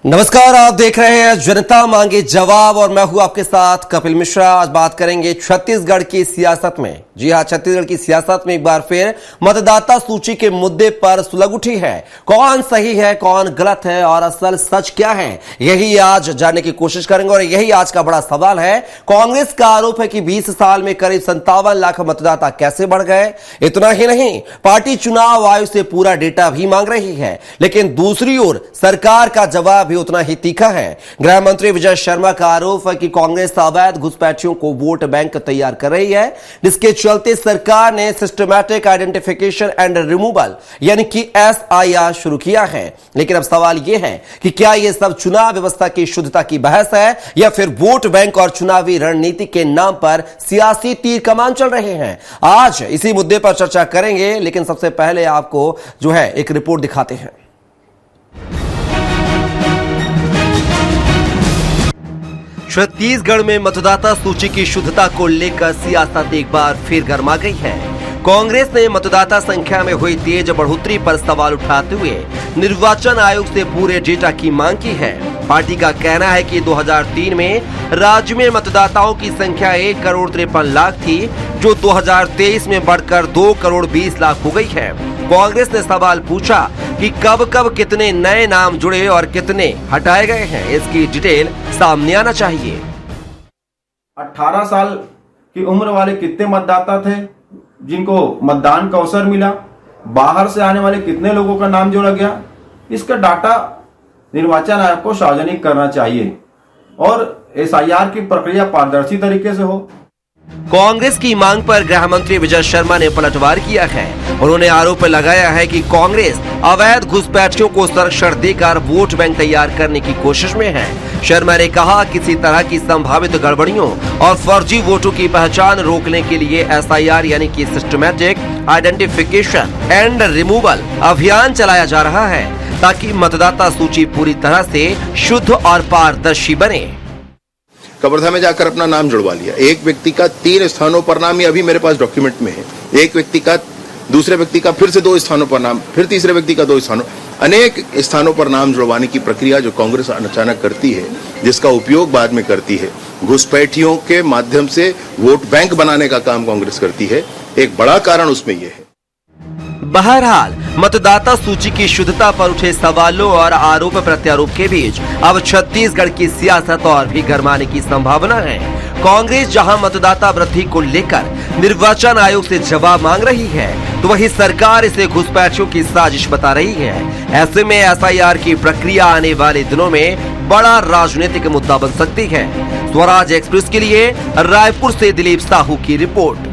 नमस्कार, आप देख रहे हैं जनता मांगे जवाब और मैं हूं आपके साथ कपिल मिश्रा। आज बात करेंगे छत्तीसगढ़ की सियासत में। जी हां, छत्तीसगढ़ की सियासत में एक बार फिर मतदाता सूची के मुद्दे पर सुलग उठी है। कौन सही है, कौन गलत है और असल सच क्या है, यही आज जानने की कोशिश करेंगे और यही आज का बड़ा सवाल है। कांग्रेस का आरोप है कि 20 साल में करीब 57 लाख मतदाता कैसे बढ़ गए। इतना ही नहीं, पार्टी चुनाव आयोग से पूरा डेटा भी मांग रही है, लेकिन दूसरी ओर सरकार का जवाब भी उतना ही तीखा है। गृह मंत्री विजय शर्मा का आरोप है कि कांग्रेस अवैध घुसपैठियों को वोट बैंक तैयार कर रही है, जिसके चलते सरकार ने सिस्टमैटिक आइडेंटिफिकेशन एंड रिमूवल यानी कि SIR शुरू किया है। लेकिन अब सवाल यह है कि क्या यह सब चुनाव व्यवस्था की शुद्धता की बहस है या फिर वोट बैंक और चुनावी रणनीति के नाम पर सियासी तीर कमान चल रहे हैं। आज इसी मुद्दे पर चर्चा करेंगे, लेकिन सबसे पहले आपको जो है एक रिपोर्ट दिखाते हैं। छत्तीसगढ़ में मतदाता सूची की शुद्धता को लेकर सियासत एक बार फिर गर्मा गई है। कांग्रेस ने मतदाता संख्या में हुई तेज बढ़ोतरी पर सवाल उठाते हुए निर्वाचन आयोग से पूरे डेटा की मांग की है। पार्टी का कहना है कि 2003 में राज्य में मतदाताओं की संख्या 1 करोड़ 53 लाख थी, जो 2023 में बढ़कर 2 करोड़ 20 लाख हो गई है। कांग्रेस ने सवाल पूछा कि कब कब कितने नए नाम जुड़े और कितने हटाए गए हैं। इसकी डिटेल सामने आना चाहिए। 18 साल की उम्र वाले कितने मतदाता थे जिनको मतदान का अवसर मिला, बाहर से आने वाले कितने लोगों का नाम जोड़ा गया, इसका डाटा निर्वाचन आयोग को सार्वजनिक करना चाहिए और SIR की प्रक्रिया पारदर्शी तरीके से हो। कांग्रेस की मांग पर गृह मंत्री विजय शर्मा ने पलटवार किया है। उन्होंने आरोप लगाया है कि कांग्रेस अवैध घुसपैठियों को संरक्षण देकर वोट बैंक तैयार करने की कोशिश में है। शर्मा ने कहा किसी तरह की संभावित गड़बड़ियों और फर्जी वोटों की पहचान रोकने के लिए SIR यानी कि सिस्टमैटिक आइडेंटिफिकेशन एंड रिमूवल अभियान चलाया जा रहा है, ताकि मतदाता सूची पूरी तरह से शुद्ध और पारदर्शी बने। कवर्धा में जाकर अपना नाम जुड़वा लिया। एक व्यक्ति का 3 स्थानों पर नाम, ये अभी मेरे पास डॉक्यूमेंट में है। एक व्यक्ति का, दूसरे व्यक्ति का फिर से 2 स्थानों पर नाम, फिर तीसरे व्यक्ति का 2 स्थानों, अनेक स्थानों पर नाम जुड़वाने की प्रक्रिया जो कांग्रेस अचानक करती है, जिसका उपयोग बाद में करती है, घुसपैठियों के माध्यम से वोट बैंक बनाने का काम कांग्रेस करती है। एक बड़ा कारण उसमें यह है। बहरहाल, मतदाता सूची की शुद्धता पर उठे सवालों और आरोप प्रत्यारोप के बीच अब छत्तीसगढ़ की सियासत और भी गरमाने की संभावना है। कांग्रेस जहां मतदाता वृद्धि को लेकर निर्वाचन आयोग से जवाब मांग रही है, तो वहीं सरकार इसे घुसपैठियों की साजिश बता रही है। ऐसे में SIR की प्रक्रिया आने वाले दिनों में बड़ा राजनीतिक मुद्दा बन सकती है। स्वराज एक्सप्रेस के लिए रायपुर से दिलीप साहू की रिपोर्ट।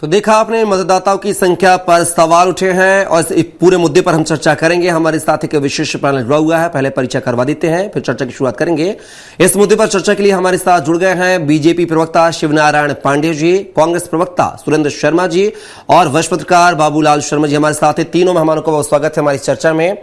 तो देखा आपने, मतदाताओं की संख्या पर सवाल उठे हैं और इस पूरे मुद्दे पर हम चर्चा करेंगे। हमारे साथ एक विशेष पैनल जुड़ा हुआ है, पहले परिचय करवा देते हैं, फिर चर्चा की शुरुआत करेंगे। इस मुद्दे पर चर्चा के लिए हमारे साथ जुड़ गए हैं बीजेपी प्रवक्ता शिवनारायण पांडे जी, कांग्रेस प्रवक्ता सुरेंद्र शर्मा जी और वरिष्ठ पत्रकार बाबूलाल शर्मा जी हमारे साथ हैं। तीनों मेहमानों का बहुत स्वागत है हमारी चर्चा में।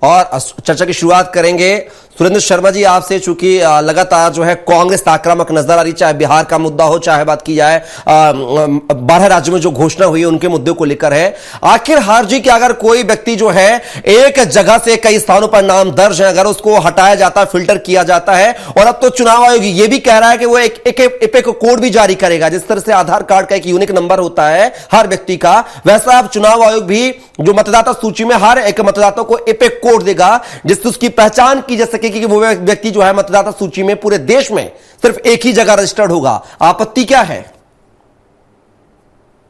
और चर्चा की शुरुआत करेंगे सुरेंद्र शर्मा जी आपसे, चूंकि लगातार जो है कांग्रेस आक्रामक नजर आ रही, चाहे बिहार का मुद्दा हो, चाहे बात की जाए 12 राज्यों में जो घोषणा हुई है उनके मुद्दे को लेकर है। आखिर हार जी कि अगर कोई व्यक्ति जो है एक जगह से कई स्थानों पर नाम दर्ज है, अगर उसको हटाया जाता है, फिल्टर किया जाता है, और अब तो चुनाव आयोग ये भी कह रहा है कि वो एक कोड भी जारी करेगा, जिस तरह से आधार कार्ड का एक यूनिक नंबर होता है हर व्यक्ति का, वैसा अब चुनाव आयोग भी जो मतदाता सूची में हर एक मतदाता को एपिक कोड देगा, जिससे उसकी पहचान की जा सके कि वो व्यक्ति जो है मतदाता सूची में पूरे देश में सिर्फ एक ही जगह रजिस्टर्ड होगा। आपत्ति क्या है?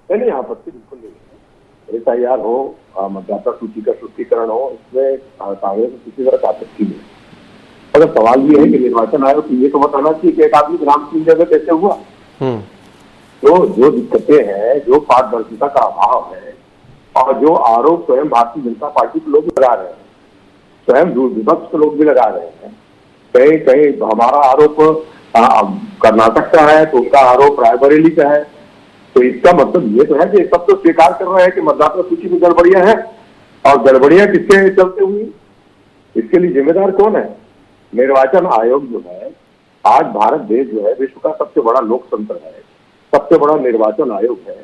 नहीं, आपत्ति बिल्कुल नहीं है। SIR हो, मतदाता सूची का शुद्धिकरण हो, इसमें कांग्रेस को किसी तरह की आपत्ति नहीं। अगर सवाल ये है कि निर्वाचन आयोग को ये तो बताना चाहिए कि एक आदमी के नाम 3 जगह कैसे हुआ। जो दिक्कतें हैं, जो पारदर्शिता का अभाव है और जो आरोप स्वयं भारतीय जनता पार्टी के लोग लगा रहे हैं, स्वयं विपक्ष के लोग भी लगा रहे हैं। कहीं कहीं हमारा आरोप कर्नाटक का है तो उनका आरोप रायबरेली का है, तो इसका मतलब ये तो है कि सब तो स्वीकार कर रहे हैं कि मतदाता सूची में गड़बड़ियां हैं, और गड़बड़ियां किसके चलते हुई, इसके लिए जिम्मेदार कौन है? निर्वाचन आयोग जो है, आज भारत देश जो है विश्व का सबसे बड़ा लोकतंत्र है, सबसे बड़ा निर्वाचन आयोग है,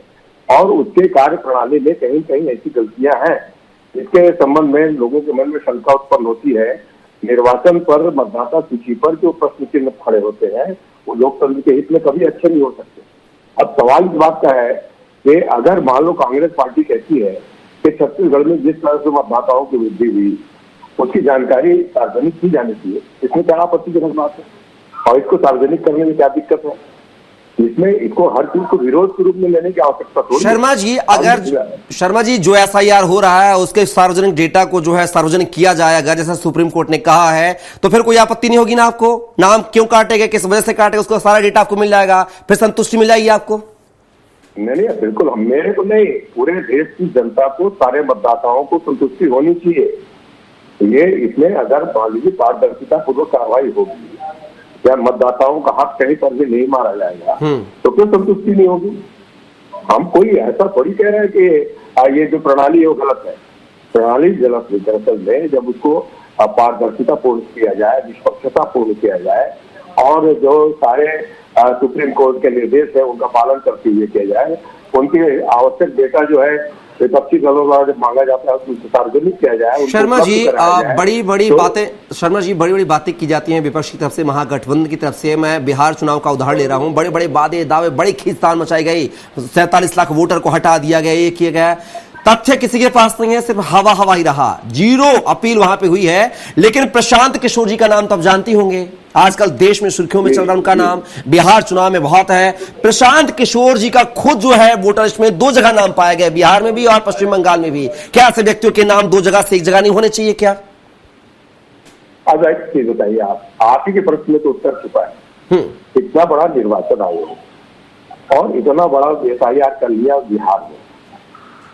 और उसके कार्य प्रणाली में कहीं कहीं ऐसी गलतियां हैं इसके संबंध में लोगों के मन में शंका उत्पन्न होती है। निर्वाचन पर, मतदाता सूची पर जो प्रश्न चिन्ह खड़े होते हैं वो लोकतंत्र के हित में कभी अच्छे नहीं हो सकते। अब सवाल इस बात का है कि अगर मान लो कांग्रेस पार्टी कहती है कि छत्तीसगढ़ में जिस तरह से मतदाताओं की वृद्धि हुई उसकी जानकारी सार्वजनिक की जानी चाहिए, इसमें क्या आपत्तिजनक बात है? और इसको सार्वजनिक करने में क्या दिक्कत है? इसमें इसको हर चीज को विरोध के रूप में लेने की आवश्यकता थोड़ी है। शर्मा जी जो एसआईआर हो रहा है उसके सार्वजनिक डेटा को जो है सार्वजनिक किया जाएगा जैसा सुप्रीम कोर्ट ने कहा है, तो फिर कोई आपत्ति नहीं होगी ना आपको? नाम क्यों काटेगा, किस वजह से काटेगा, उसका सारा डेटा आपको मिल जाएगा, फिर संतुष्टि मिल जाएगी आपको? नहीं, बिल्कुल, मेरे को नहीं, पूरे देश की जनता को, सारे मतदाताओं को संतुष्टि होनी चाहिए। ये इसमें अगर मान लीजिए पारदर्शिता पूर्वक कार्रवाई होगी या मतदाताओं का हक कहीं पर भी नहीं मारा जाएगा तो क्यों संतुष्टि नहीं होगी? हम कोई ऐसा थोड़ी कह रहे हैं कि ये जो प्रणाली है वो गलत है। प्रणाली गलत है दरअसल में जब उसको पारदर्शिता पूर्ण किया जाए, निष्पक्षता पूर्ण किया जाए और जो सारे सुप्रीम कोर्ट के निर्देश है उनका पालन करते हुए किया जाए, उनके आवश्यक डेटा जो है विपक्षी दलों द्वारा जब मांगा जाता है उसको सार्वजनिक किया जाए। शर्मा जी बड़ी बड़ी बातें की जाती हैं विपक्ष की तरफ से, महागठबंधन की तरफ से। मैं बिहार चुनाव का उदाहरण ले रहा हूं, बड़े बड़े वादे दावे, बड़ी खींचतान मचाई गई, 47 लाख वोटर को हटा दिया गया, ये किया गया। तथ्य किसी के पास नहीं है, सिर्फ हवा हवा ही रहा, जीरो अपील वहां पे हुई है। लेकिन प्रशांत किशोर जी का नाम तो आप जानती होंगे, आजकल देश में सुर्खियों में चल रहा उनका नाम, बिहार चुनाव में बहुत है। प्रशांत किशोर जी का खुद जो है वोटर लिस्ट में 2 जगह नाम पाया गया, बिहार में भी और पश्चिम बंगाल में भी। क्या ऐसे व्यक्तियों के नाम 2 जगह से 1 जगह नहीं होने चाहिए क्या? अब एक चीज बताइए, आप ही के प्रश्न में तो उत्तर छुपा है। इतना बड़ा निर्वाचन आयोग और इतना बड़ा एसआईआर कर लिया बिहार में,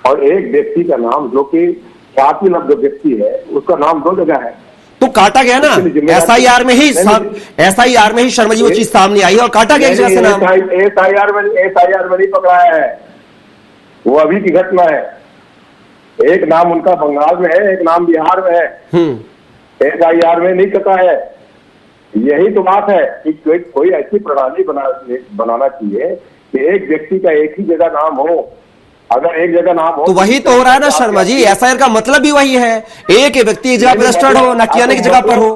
और एक व्यक्ति का नाम जो कि ख्याति लब्ध व्यक्ति है उसका नाम 2 जगह है, तो काटा गया ना एसआईआर में ही शर्मा जी वो चीज सामने आई और काटा गया जगह से नाम। एसआईआर में नहीं पकड़ाया है, वो अभी की घटना है। एक नाम उनका बंगाल में है, एक नाम बिहार में है, एसआईआर में नहीं कटा है। यही तो बात है कि कोई ऐसी प्रणाली बनाना चाहिए कि एक व्यक्ति का एक ही जगह नाम हो। अगर एक जगह नाम हो तो वही तो हो रहा है ना शर्मा जी, एसआईआर का मतलब भी वही है, एक व्यक्ति एक जगह पर रजिस्टर्ड हो, ना कि अनेक जगह पर हो।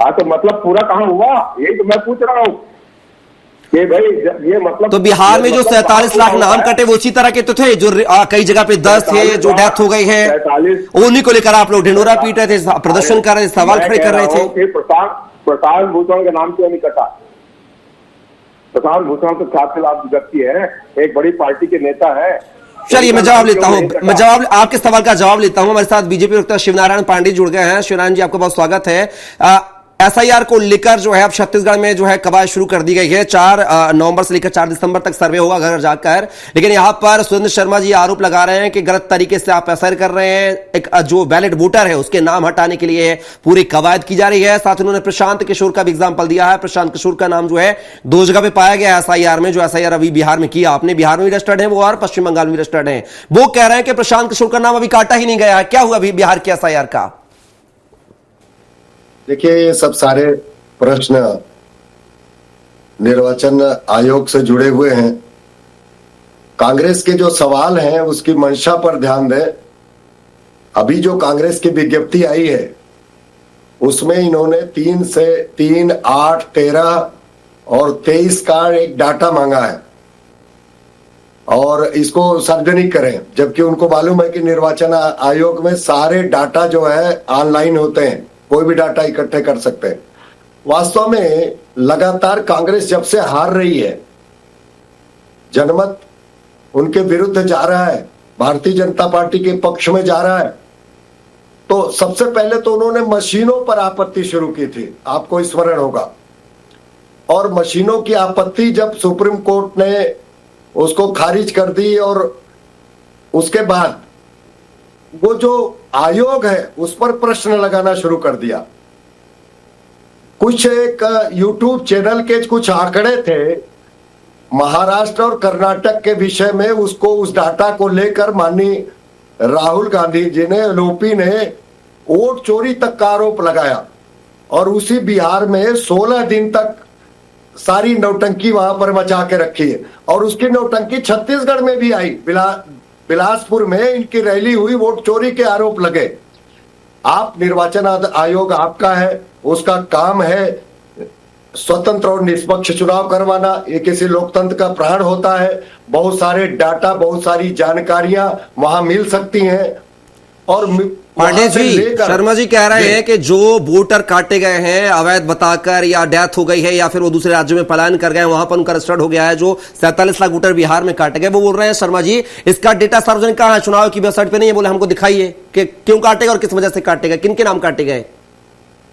तो मतलब पूरा कहां हुआ, यही तो मैं पूछ रहा हूँ कि भाई ये मतलब। तो बिहार में जो 47 लाख नाम कटे वो उसी तरह के तो थे, जो कई जगह पे 10 थे जो डेथ हो गई है, उन्हीं को लेकर आप लोग ढिंडोरा पीट रहे थे, प्रदर्शन कर रहे थे, सवाल खड़े कर रहे थे। प्रशांत भूषण का नाम क्यों नहीं कटा? प्रशांत भूषण तो ख्याति लाभ व्यक्ति है, एक बड़ी पार्टी के नेता है। चलिए मैं जवाब लेता हूं, आपके सवाल का जवाब लेता हूं। हमारे साथ बीजेपी प्रवक्ता शिवनारायण पांडे जुड़ गए हैं। शिवनारायण जी आपका बहुत स्वागत है। एसआईआर को लेकर जो है अब छत्तीसगढ़ में जो है कवायद शुरू कर दी गई है। 4 नवंबर से लेकर 4 दिसंबर तक सर्वे होगा घर जाकर। लेकिन यहां पर सुरेंद्र शर्मा जी आरोप लगा रहे हैं कि गलत तरीके से आप एसआईआर कर रहे हैं, एक जो वैलिड वोटर है उसके नाम हटाने के लिए पूरी कवायद की जा रही है। साथ उन्होंने प्रशांत किशोर का भी एग्जाम्पल दिया है। प्रशांत किशोर का नाम जो है 2 जगह पे पाया गया एसआईआर में, जो एसआईआर अभी बिहार में किया आपने, बिहार में भी रजिस्टर्ड है वो और पश्चिम बंगाल में रजिस्टर्ड है। वो कह रहे हैं कि प्रशांत किशोर का नाम अभी काटा ही नहीं गया है। क्या हुआ अभी बिहार के एसआईआर का? देखिए, ये सब सारे प्रश्न निर्वाचन आयोग से जुड़े हुए हैं। कांग्रेस के जो सवाल हैं उसकी मंशा पर ध्यान दें। अभी जो कांग्रेस की विज्ञप्ति आई है उसमें इन्होंने 3 से 3, 8, 13 और 23 का एक डाटा मांगा है और इसको सार्वजनिक करें, जबकि उनको मालूम है कि निर्वाचन आयोग में सारे डाटा जो है ऑनलाइन होते हैं, कोई भी डाटा इकट्ठे कर सकते हैं। वास्तव में लगातार कांग्रेस जब से हार रही है, जनमत उनके विरुद्ध जा रहा है, भारतीय जनता पार्टी के पक्ष में जा रहा है, तो सबसे पहले तो उन्होंने मशीनों पर आपत्ति शुरू की थी, आपको स्मरण होगा। और मशीनों की आपत्ति जब सुप्रीम कोर्ट ने उसको खारिज कर दी और उसके बाद वो जो आयोग है उस पर प्रश्न लगाना शुरू कर दिया। कुछ एक यूट्यूब चैनल के कुछ आंकड़े थे महाराष्ट्र और कर्नाटक के विषय में, उसको उस डाटा को लेकर माननीय राहुल गांधी जी ने, एलओपी ने वोट चोरी तक का आरोप लगाया और उसी बिहार में 16 दिन तक सारी नौटंकी वहां पर मचा के रखी है। और उसकी नौटंकी छत्तीसगढ़ में भी आई बिलासपुर में इनकी रैली हुई, वोट चोरी के आरोप लगे। आप निर्वाचन आयोग आपका है, उसका काम है स्वतंत्र और निष्पक्ष चुनाव करवाना। ये किसी लोकतंत्र का प्राण होता है। बहुत सारे डाटा, बहुत सारी जानकारियां वहां मिल सकती हैं। और पांडे जी, शर्मा जी कह रहे हैं कि जो वोटर काटे गए हैं अवैध बताकर, या डेथ हो गई है, या फिर वो दूसरे राज्यों में पलायन कर गए, वहां पर उनका रजिस्टर्ड हो गया है, जो 47 लाख वोटर बिहार में काटे गए, वो बोल रहे हैं शर्मा जी इसका डेटा सार्वजनिक कहां है? चुनाव की वेबसाइट पे नहीं है, बोले हमको दिखाइए कि क्यों काटे गए और किस वजह से काटे गए, किन के नाम काटे गए।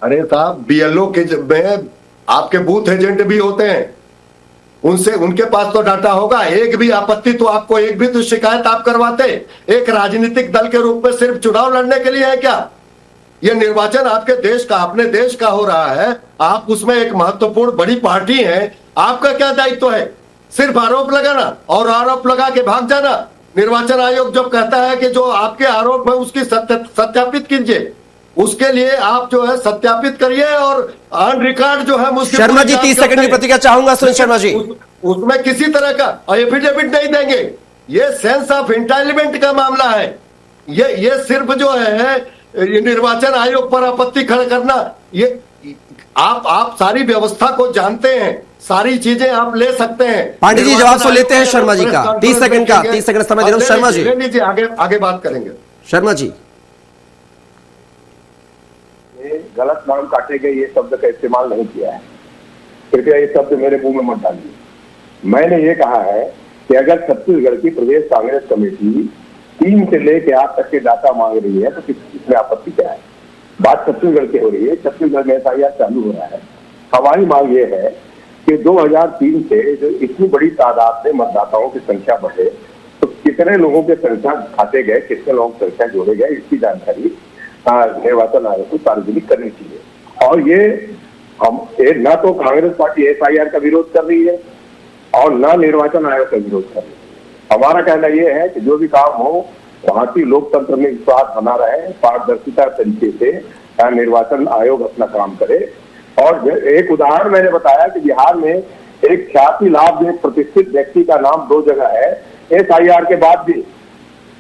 अरे साहब, बीएलओ के में आपके बूथ एजेंट भी होते हैं, उनसे उनके पास तो डाटा होगा। एक भी आपत्ति तो आपको, एक भी तो शिकायत आप करवाते? एक राजनीतिक दल के रूप में सिर्फ चुनाव लड़ने के लिए है क्या? ये निर्वाचन आपके देश का, अपने देश का हो रहा है। आप उसमें एक महत्वपूर्ण बड़ी पार्टी है। आपका क्या दायित्व है? सिर्फ आरोप लगाना और आरोप लगा के भाग जाना। निर्वाचन आयोग जब कहता है कि जो आपके आरोप है उसकी सत्यापित कीजिए, उसके लिए आप जो है सत्यापित करिए और ऑन रिकॉर्ड जो है मुझे। शर्मा जी 30 सेकंड की प्रतिक्रिया चाहूंगा सुनील शर्मा जी। उसमें किसी तरह का एफिडेविट नहीं देंगे। ये सेंस ऑफ एंटाइटलमेंट का मामला है। ये सिर्फ जो है निर्वाचन आयोग पर आपत्ति खड़ा करना, ये आप सारी व्यवस्था को जानते हैं, सारी चीजें आप ले सकते हैं। पांडे जी जवाब तो लेते हैं शर्मा जी का, 30 सेकंड का 30 सेकंड समय दे रहा हूं शर्मा जी। ले लीजिए, आगे बात करेंगे। शर्मा जी, गलत नाम काटे गए ये शब्द का इस्तेमाल नहीं किया है, कृपया ये शब्द मेरे मुंह में मत डालिए। मैंने ये कहा है कि अगर छत्तीसगढ़ की प्रदेश कांग्रेस कमेटी 3 से लेकर 8 तक के डाटा मांग रही है तो इसमें आपत्ति क्या है? बात छत्तीसगढ़ की हो रही है, छत्तीसगढ़ में एफआईआर चालू हो रहा है। हमारी मांग ये है कि 2003 से जो इतनी बड़ी तादाद में मतदाताओं की संख्या बढ़े तो कितने लोगों के संख्या खाते गए, कितने लोगों की संख्या जोड़े गए, इसकी जानकारी निर्वाचन आयोग को सार्वजनिक करनी चाहिए। और ये न तो कांग्रेस पार्टी एफआईआर का विरोध कर रही है और न निर्वाचन आयोग का विरोध कर रही है। हमारा कहना यह है कि जो भी काम हो वहां की लोकतंत्र में विश्वास बना रहे, पारदर्शिता तरीके से निर्वाचन आयोग अपना काम करे। और एक उदाहरण मैंने बताया कि बिहार में एक 86 लाख एक प्रतिष्ठित व्यक्ति का नाम 2 जगह है एफआईआर के बाद भी,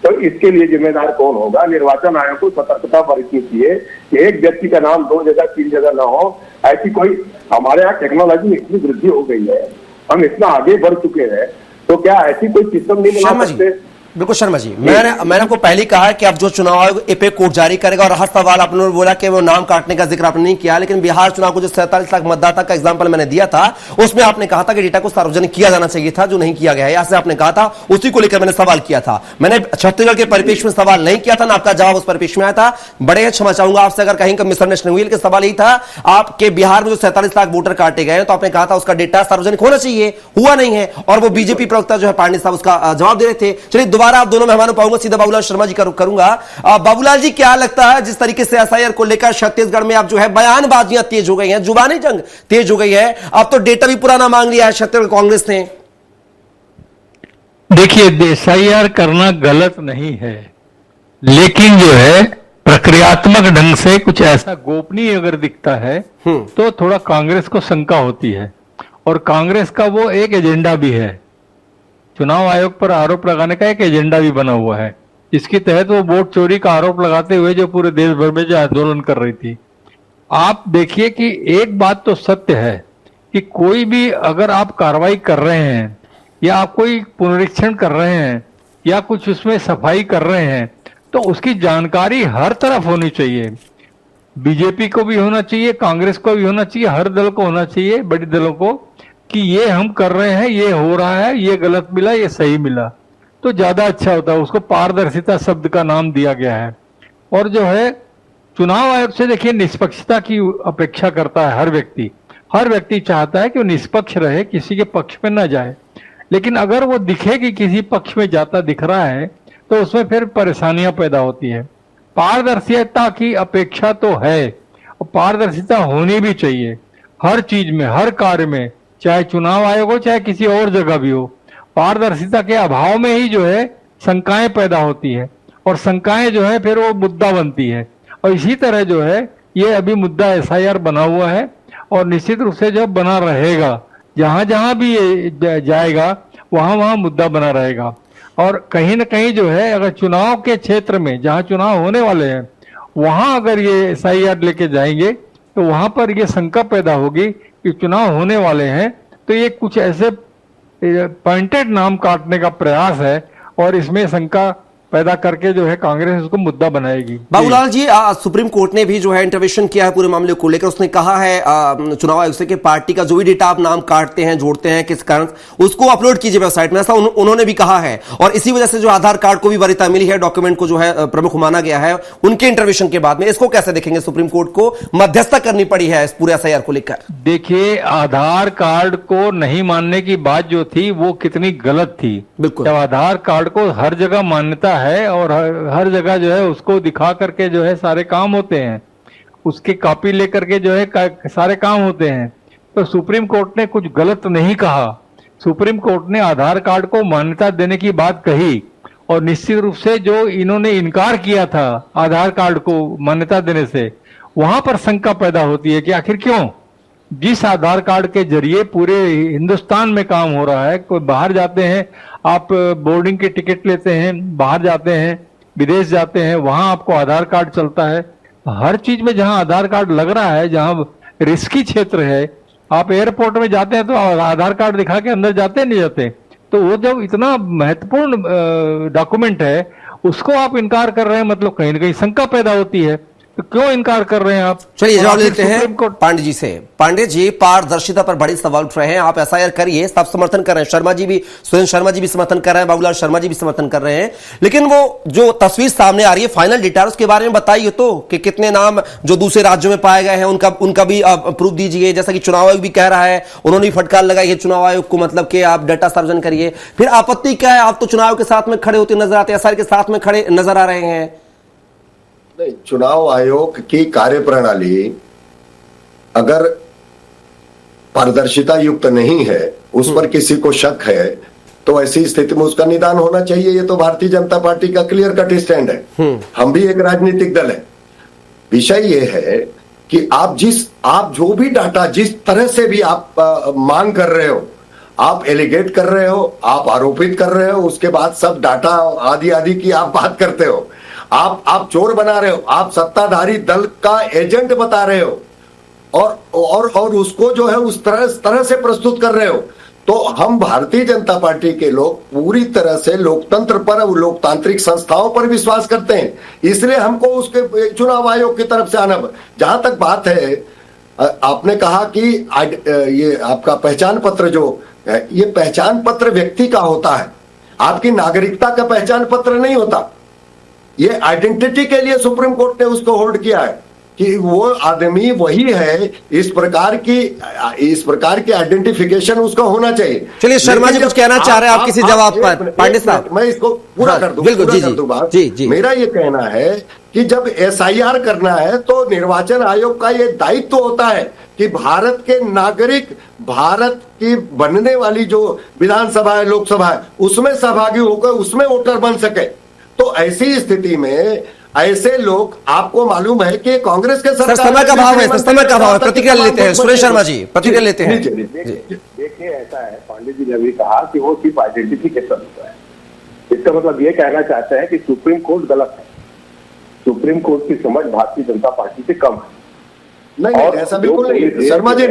तो इसके लिए जिम्मेदार कौन होगा? निर्वाचन आयोग को सतर्कता बरतनी चाहिए कि एक व्यक्ति का नाम 2 जगह 3 जगह ना हो। ऐसी कोई, हमारे यहाँ टेक्नोलॉजी में इतनी वृद्धि हो गई है, हम इतना आगे बढ़ चुके हैं, तो क्या ऐसी कोई सिस्टम नहीं बना सकते? बिल्कुल शर्मा जी, मैंने आपको पहले कहा कि अब जो चुनाव आयोग एपेक कोड जारी करेगा, और हर सवाल आपने बोला कि वो नाम काटने का जिक्र आपने नहीं किया, लेकिन बिहार चुनाव को जो 47 लाख मतदाता का एग्जांपल मैंने दिया था उसमें आपने कहा था कि डेटा को सार्वजनिक किया जाना चाहिए था, जो नहीं किया गया है, ऐसे आपने कहा था। उसी को लेकर मैंने सवाल किया था। मैंने छत्तीसगढ़ के परिप्रेक्ष्य में सवाल नहीं किया था ना, आपका जवाब उस परिप्रेक्ष्य में आया था। बड़े क्षमा चाहूंगा आपसे अगर कहीं का मिसअंडरस्टैंडिंग हुई, लेकिन सवाल यही था आपके बिहार में जो 47 लाख वोटर काटे गए तो आपने कहा था उसका डेटा सार्वजनिक होना चाहिए, हुआ नहीं है, और वो बीजेपी प्रवक्ता जो है पांडे साहब उसका जवाब दे रहे थे। चलिए दोबारा आप दोनों मेहमानों पाऊंगा, सीधा बाबूलाल शर्मा जी का रुख करूंगा। बाबूलाल जी, क्या लगता है जिस तरीके से एसआईआर को लेकर छत्तीसगढ़ में अब जो है बयानबाजियां तेज हो गई हैं, जुबानी जंग तेज हो गई है, अब तो डेटा भी पुराना मांग लिया है छत्तीसगढ़ कांग्रेस ने? देखिए, एसआईआर करना गलत नहीं है, लेकिन जो है प्रक्रियात्मक ढंग से कुछ ऐसा गोपनीय अगर दिखता है तो थोड़ा कांग्रेस को शंका होती है। और कांग्रेस का वो एक एजेंडा भी है, चुनाव आयोग पर आरोप लगाने का एक एजेंडा भी बना हुआ है, जिसके तहत वो वोट चोरी का आरोप लगाते हुए जो पूरे देश भर में जो आंदोलन कर रही थी। आप देखिए कि एक बात तो सत्य है कि कोई भी अगर आप कार्रवाई कर रहे हैं या आप कोई पुनरीक्षण कर रहे हैं या कुछ उसमें सफाई कर रहे हैं तो उसकी जानकारी हर तरफ होनी चाहिए। बीजेपी को भी होना चाहिए, कांग्रेस को भी होना चाहिए, हर दल को होना चाहिए, बड़े दलों को, कि ये हम कर रहे हैं, ये हो रहा है, ये गलत मिला, ये सही मिला, तो ज्यादा अच्छा होता है। उसको पारदर्शिता शब्द का नाम दिया गया है। और जो है चुनाव आयोग से देखिए निष्पक्षता की अपेक्षा करता है हर व्यक्ति चाहता है कि वो निष्पक्ष रहे, किसी के पक्ष में ना जाए। लेकिन अगर वो दिखे कि किसी पक्ष में जाता दिख रहा है तो उसमें फिर परेशानियां पैदा होती है। पारदर्शिता की अपेक्षा तो है और पारदर्शिता होनी भी चाहिए हर चीज में, हर कार्य में, चाहे चुनाव आयोग हो चाहे किसी और जगह भी हो। पारदर्शिता के अभाव में ही जो है शंकाएं पैदा होती है और शंकाएं जो है फिर वो मुद्दा बनती है। और इसी तरह जो है ये अभी मुद्दा एसआईआर बना हुआ है और निश्चित रूप से जब बना रहेगा, जहां जहां भी ये जाएगा वहां वहां मुद्दा बना रहेगा। और कहीं ना कहीं जो है अगर चुनाव के क्षेत्र में जहां चुनाव होने वाले हैं वहां अगर ये एसआईआर लेके जाएंगे तो वहां पर ये शंका पैदा होगी कि चुनाव होने वाले हैं तो ये कुछ ऐसे पॉइंटेड नाम काटने का प्रयास है और इसमें शंका पैदा करके जो है कांग्रेस उसको मुद्दा बनाएगी। बाबूलाल जी, सुप्रीम कोर्ट ने भी जो है इंटरवेंशन किया है पूरे मामले को लेकर। उसने कहा है चुनाव आयोग से कि पार्टी का जो भी डेटा आप नाम काटते हैं, जोड़ते हैं, किस कारण उसको अपलोड कीजिए वेबसाइट में, ऐसा उन्होंने भी कहा है। और इसी वजह से जो आधार कार्ड को भी वरीयता मिली है, डॉक्यूमेंट को जो है प्रमुख माना गया है उनके इंटरवेंशन के बाद में। इसको कैसे देखेंगे? सुप्रीम कोर्ट को मध्यस्थता करनी पड़ी है इस पूरे एसआईआर को लेकर। देखिए, आधार कार्ड को नहीं मानने की बात जो थी वो कितनी गलत थी। बिल्कुल, जब आधार कार्ड को हर जगह मान्यता है और हर जगह जो है उसको दिखा करके जो है सारे काम होते हैं, उसकी कॉपी लेकर के जो है सारे काम होते हैं, तो सुप्रीम कोर्ट ने कुछ गलत नहीं कहा। सुप्रीम कोर्ट ने आधार कार्ड को मान्यता देने की बात कही और निश्चित रूप से जो इन्होंने इनकार किया था आधार कार्ड को मान्यता देने से, वहां पर शंका पैदा होती है कि आखिर क्यों, जिस आधार कार्ड के जरिए पूरे हिंदुस्तान में काम हो रहा है, कोई बाहर जाते हैं आप बोर्डिंग की टिकट लेते हैं, बाहर जाते हैं, विदेश जाते हैं, वहां आपको आधार कार्ड चलता है। हर चीज में जहां आधार कार्ड लग रहा है, जहां रिस्की क्षेत्र है, आप एयरपोर्ट में जाते हैं तो आधार कार्ड दिखा के अंदर जाते नहीं जाते। तो वो जब इतना महत्वपूर्ण डॉक्यूमेंट है उसको आप इनकार कर रहे हैं, मतलब कहीं ना कहीं शंका पैदा होती है। तो क्यों इनकार कर रहे हैं आप? चलिए जवाब लेते हैं पांडे जी से। पांडे जी, पारदर्शिता पर बड़े सवाल उठ रहे हैं। आप एसआईआर करिए, सब समर्थन कर रहे हैं, शर्मा जी भी, सुरेंद्र शर्मा जी भी समर्थन कर रहे हैं, बाबूलाल शर्मा जी भी समर्थन कर रहे हैं, लेकिन वो जो तस्वीर सामने आ रही है फाइनल डेटा, उसके बारे में बताइए तो कि कितने नाम जो दूसरे राज्यों में पाए गए हैं उनका भी प्रूफ दीजिए। जैसा कि चुनाव आयोग भी कह रहा है, उन्होंने भी फटकार लगाई है चुनाव आयोग को, मतलब कि आप डाटा सार्वजन करिए। फिर आपत्ति क्या है? आप तो चुनाव के साथ में खड़े होते नजर आते हैं, एसआईआर के साथ में खड़े नजर आ रहे हैं। नहीं, चुनाव आयोग की कार्यप्रणाली अगर पारदर्शिता युक्त नहीं है, उस पर किसी को शक है, तो ऐसी स्थिति में उसका निदान होना चाहिए। ये तो भारतीय जनता पार्टी का क्लियर कट स्टैंड है। हम भी एक राजनीतिक दल है। विषय ये है कि आप जो भी डाटा जिस तरह से भी आप मांग कर रहे हो, आप एलिगेट कर रहे हो, आप आरोपित कर रहे हो, उसके बाद सब डाटा आदि आदि की आप बात करते हो, आप चोर बना रहे हो, आप सत्ताधारी दल का एजेंट बता रहे हो और उसको जो है उस तरह से प्रस्तुत कर रहे हो। तो हम भारतीय जनता पार्टी के लोग पूरी तरह से लोकतंत्र पर और लोकतांत्रिक संस्थाओं पर विश्वास करते हैं, इसलिए हमको उसके चुनाव आयोग की तरफ से आना। जहां तक बात है, आपने कहा कि ये आपका पहचान पत्र जो है, ये पहचान पत्र व्यक्ति का होता है, आपकी नागरिकता का पहचान पत्र नहीं होता। ये आइडेंटिटी के लिए सुप्रीम कोर्ट ने उसको होल्ड किया है कि वो आदमी वही है, इस प्रकार की आइडेंटिफिकेशन उसका होना चाहिए। चलिए शर्मा जी कुछ कहना चाह रहे हैं आप किसी जवाब पर? पांडे साहब, मैं इसको पूरा कर दूं, बात। जी। मेरा ये कहना है कि जब एसआईआर करना है तो निर्वाचन आयोग का ये दायित्व होता है कि भारत के नागरिक, भारत की बनने वाली जो विधानसभा है, लोकसभा है, उसमें सहभागी होकर उसमें वोटर बन सके। तो ऐसी स्थिति में ऐसे लोग, आपको मालूम है कि कांग्रेस के सरकार समय का भाव है, समय का भाव है। प्रतिक्रिया लेते हैं सुरेश शर्मा जी, प्रतिक्रिया लेते हैं। देखिए ऐसा है, पांडे जी ने भी कहा कि वो सिर्फ आइडेंटिफिकेशन होता है। इसका मतलब ये कहना चाहते हैं कि सुप्रीम कोर्ट गलत है, सुप्रीम कोर्ट की समझ भारतीय जनता पार्टी से कम है। नहीं, ऐसा बिल्कुल नहीं शर्मा जी,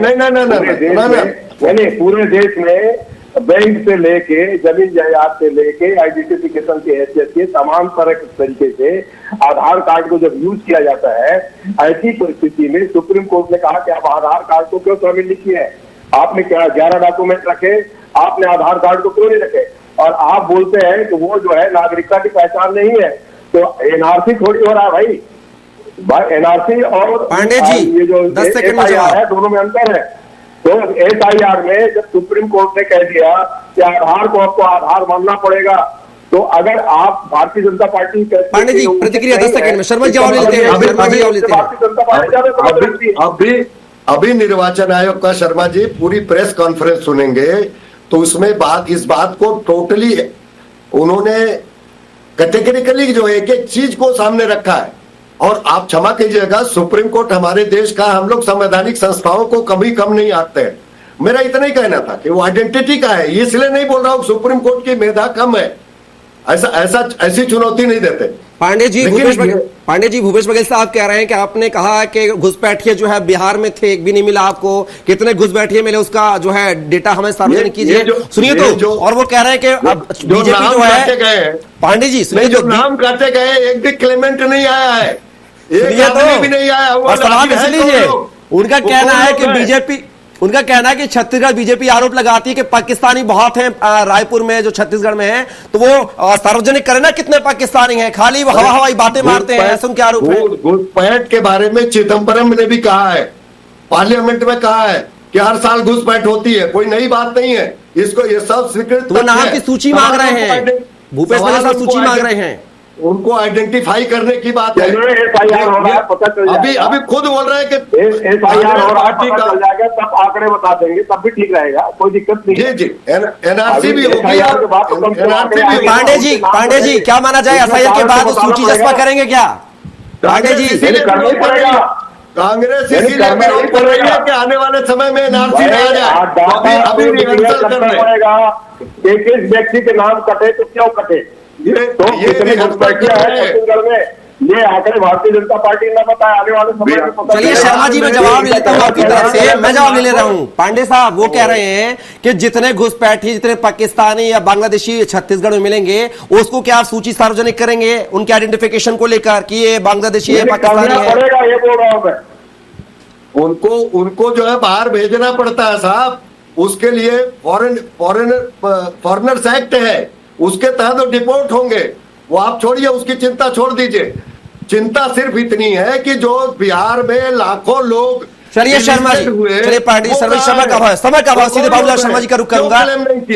नहीं, पूरे देश में बैंक से लेके जमीन जायदाद से लेके आइडेंटिफिकेशन की हैसियत के तमाम तरह के तरीके से आधार कार्ड को जब यूज किया जाता है, ऐसी परिस्थिति में सुप्रीम कोर्ट ने कहा कि आप आधार कार्ड को क्यों शामिल नहीं किए हैं? आपने क्या 11 डॉक्यूमेंट रखे, आपने आधार कार्ड को क्यों नहीं रखे? और आप बोलते हैं कि वो जो है नागरिकता की पहचान नहीं है। तो एनआरसी थोड़ी हो रहा है भाई, एनआरसी और पांडे जी ये जो 10 सेकंड में जवाब है, दोनों में अंतर है। तो एसआईआर में जब सुप्रीम कोर्ट ने कह दिया कि आधार को आपको आधार मानना पड़ेगा, तो अगर आप भारतीय जनता पार्टी पांडे जी प्रतिक्रिया 10 सेकंड में, शर्मा जवाब लेते हैं। भारतीय जनता पार्टी अभी निर्वाचन आयोग का शर्मा जी पूरी प्रेस कॉन्फ्रेंस सुनेंगे तो उसमें इस बात को टोटली उन्होंने कैटेगरिकली जो एक एक चीज को सामने रखा है। और आप क्षमा कीजिएगा, सुप्रीम कोर्ट हमारे देश का, हम लोग संवैधानिक संस्थाओं को कभी कम नहीं आते हैं। मेरा इतना ही कहना था कि वो आइडेंटिटी का है, इसलिए नहीं बोल रहा हूं सुप्रीम कोर्ट की मेधा कम है। ऐसी चुनौती नहीं देते। पांडे जी भूपेश बघेल साहब कह रहे हैं कि आपने कहा कि घुसपैठिए जो है बिहार में थे, एक भी नहीं मिला आपको, कितने घुसपैठिए मिले उसका जो है डेटा हमें सार्वजनिक कीजिए। सुनिए तो, और वो कह रहे हैं कि अब बीजेपी जो है, पांडे जी सुनिए, जो नाम काटे गए एक भी क्लेमेंट नहीं आया है, एक आदमी भी नहीं आया हुआ। सवाल इस लीजिए, उनका कहना है कि बीजेपी, उनका कहना है कि छत्तीसगढ़ बीजेपी आरोप लगाती है कि पाकिस्तानी बहुत हैं रायपुर में, जो छत्तीसगढ़ में है, तो वो सार्वजनिक करे ना कितने पाकिस्तानी हैं, खाली वो हवाई बातें मारते हैं, ऐसा क्या आरोप है? घुसपैठ के बारे में चिदम्बरम ने भी कहा है, पार्लियामेंट में कहा है कि हर साल घुसपैठ होती है, कोई नई बात नहीं है, इसको ये सब स्वीकृत। वो नाम की सूची मांग रहे हैं, भूपेश बघेल साहब सूची मांग रहे हैं, उनको आइडेंटिफाई करने की बात है। एफआईआर हो रहा है, पता चल जाएगा। अभी खुद बोल रहे हैं कि एफआईआर हो रहा है, पता चल जाएगा, तब आंकड़े बता देंगे, तब भी ठीक रहेगा, कोई दिक्कत नहीं है। जी एनआरसी भी होगी। पांडे जी क्या माना जाए, एफआईआर के बाद सूची जस्पा करेंगे क्या? पांडे जी करना ही पड़ेगा। कांग्रेस इसीलिए विरोध कर रही है कि आने वाले समय में एनआरसी में आ जाए, अभी रिहर्सल कर पड़ेगा। एक व्यक्ति के नाम कटे तो क्यों कटे? तो कितनी घुसपैठियां है छत्तीसगढ़ में, ये आंकड़े भारतीय जनता पार्टी ने बताया, आने वाले समय में पता। चलिए शर्मा जी, मैं जवाब ले लेता हूँ आपकी तरफ से, मैं जवाब ले रहा हूँ। पांडे साहब वो कह रहे हैं कि जितने घुसपैठी, जितने पाकिस्तानी या बांग्लादेशी छत्तीसगढ़ में मिलेंगे, उसको क्या आप सूची सार्वजनिक करेंगे उनके आइडेंटिफिकेशन को लेकर कि ये बांग्लादेशी है, पाकिस्तानी है? पड़ेगा, ये बोल रहा हूँ मैं। उनको जो है बाहर भेजना पड़ता है साहब, उसके लिए फॉरेनर्स एक्ट है, उसके तहत वो डिपोर्ट होंगे। वो आप छोड़िए, उसकी चिंता छोड़ दीजिए। चिंता सिर्फ इतनी है कि जो बिहार में लाखों लोग। चलिए शर्मा जी, चलिए पांडे जी, समय का अभाव, सीधे बाबूलाल शर्मा जी का रुख करूंगा।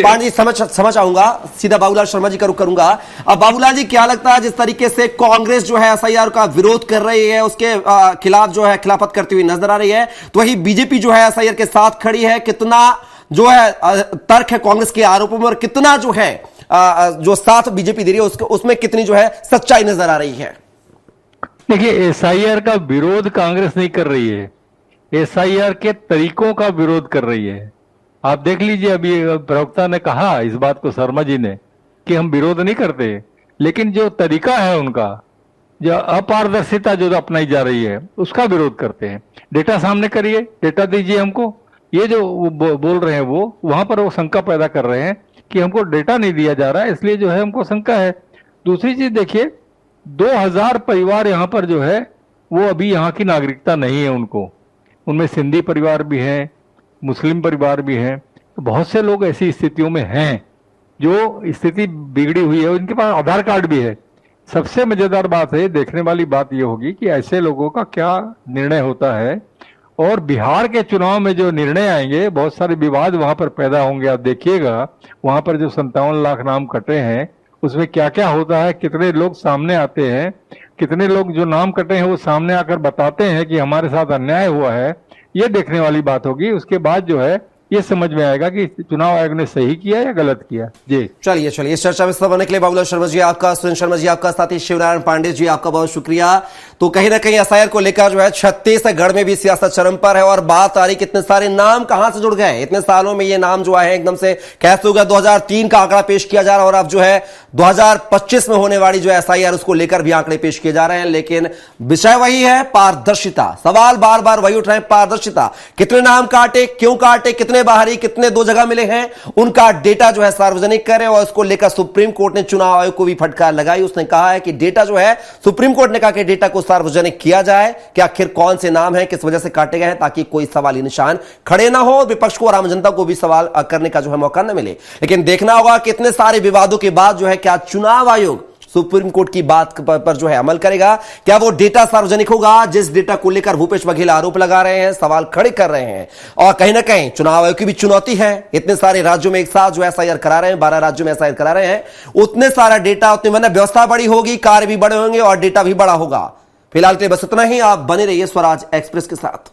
पांडे जी समझ आऊंगा, सीधा बाबूलाल शर्मा जी का रुख करूंगा। अब बाबूलाल जी क्या लगता है, जिस तरीके से कांग्रेस जो है एसआईआर का विरोध कर रही है, उसके खिलाफ जो है खिलाफत करती हुई नजर आ रही है, तो वही बीजेपी जो है एसआईआर के साथ खड़ी है, कितना जो है तर्क है कांग्रेस के आरोपों में, और कितना जो है जो साथ बीजेपी दे रही है उसमें कितनी जो है सच्चाई नजर आ रही है? देखिए, एसआईआर का विरोध कांग्रेस नहीं कर रही है, एसआईआर के तरीकों का विरोध कर रही है। आप देख लीजिए, अभी प्रवक्ता ने कहा इस बात को, शर्मा जी ने, कि हम विरोध नहीं करते, लेकिन जो तरीका है उनका, जो अपारदर्शिता जो अपनाई जा रही है, उसका विरोध करते हैं। डेटा सामने करिए, डेटा दीजिए हमको। ये जो बोल रहे हैं वो वहां पर वो शंका पैदा कर रहे हैं कि हमको डेटा नहीं दिया जा रहा है, इसलिए जो है हमको शंका है। दूसरी चीज देखिए, 2000 परिवार यहाँ पर जो है वो अभी यहाँ की नागरिकता नहीं है उनको, उनमें सिंधी परिवार भी हैं, मुस्लिम परिवार भी हैं, तो बहुत से लोग ऐसी स्थितियों में हैं जो स्थिति बिगड़ी हुई है, उनके पास आधार कार्ड भी है। सबसे मजेदार बात है, देखने वाली बात यह होगी कि ऐसे लोगों का क्या निर्णय होता है, और बिहार के चुनाव में जो निर्णय आएंगे, बहुत सारे विवाद वहां पर पैदा होंगे। आप देखिएगा वहां पर जो 57 लाख नाम कटे हैं, उसमें क्या क्या होता है, कितने लोग सामने आते हैं, कितने लोग जो नाम कटे हैं वो सामने आकर बताते हैं कि हमारे साथ अन्याय हुआ है। ये देखने वाली बात होगी। उसके बाद जो है ये समझ में आएगा कि चुनाव आयोग ने सही किया या गलत किया। जी चलिए इस चर्चा में बनने के लिए बाबूलाल शर्मा जी आपका, सुरेंद्र शर्मा जी आपका, साथ ही शिवनारायण पांडे जी आपका बहुत शुक्रिया। तो कहीं ना कहीं एसआईआर को लेकर जो है छत्तीसगढ़ में भी सियासत चरम पर है, और बात आ रही कितने सारे नाम कहां से जुड़ गए, इतने सालों में ये नाम जो है एकदम से कैसे होगा। 2003 का आंकड़ा पेश किया जा रहा है, और अब जो है 2025 में होने वाली जो एसआईआर उसको लेकर भी आंकड़े पेश किए जा रहे हैं, लेकिन विषय वही है, पारदर्शिता। सवाल बार बार वही उठ रहे हैं, पारदर्शिता। कितने नाम काटे, क्यों काटे, कितने बाहरी, कितने दो जगह मिले हैं, उनका डेटा जो है सार्वजनिक करें। और इसको लेकर सुप्रीम कोर्ट ने चुनाव आयोग को भी फटकार लगाई। उसने कहा है कि डेटा जो है, सुप्रीम कोर्ट ने कहा कि डेटा को सार्वजनिक किया जाए कि आखिर कौन से नाम है, किस वजह से काटे गए हैं, ताकि कोई सवाली निशान खड़े ना हो, विपक्ष को और आम जनता को भी सवाल करने का जो है मौका न मिले। लेकिन देखना होगा कितने सारे विवादों के बाद जो है क्या चुनाव आयोग सुप्रीम कोर्ट की बात पर जो है अमल करेगा। क्या वो डेटा सार्वजनिक होगा, जिस डेटा को लेकर भूपेश बघेल आरोप लगा रहे हैं, सवाल खड़े कर रहे हैं। और कहीं ना कहीं चुनाव आयोग की भी चुनौती है, इतने सारे राज्यों में एक साथ जो एसआईआर करा रहे हैं, 12 राज्यों में एसआईआर करा रहे हैं, उतने सारा डेटा, उतनी मतलब व्यवस्था बड़ी होगी, कार्य भी बड़े होंगे और डेटा भी बड़ा होगा। फिलहाल के लिए बस इतना ही। आप बने रहिए स्वराज एक्सप्रेस के साथ।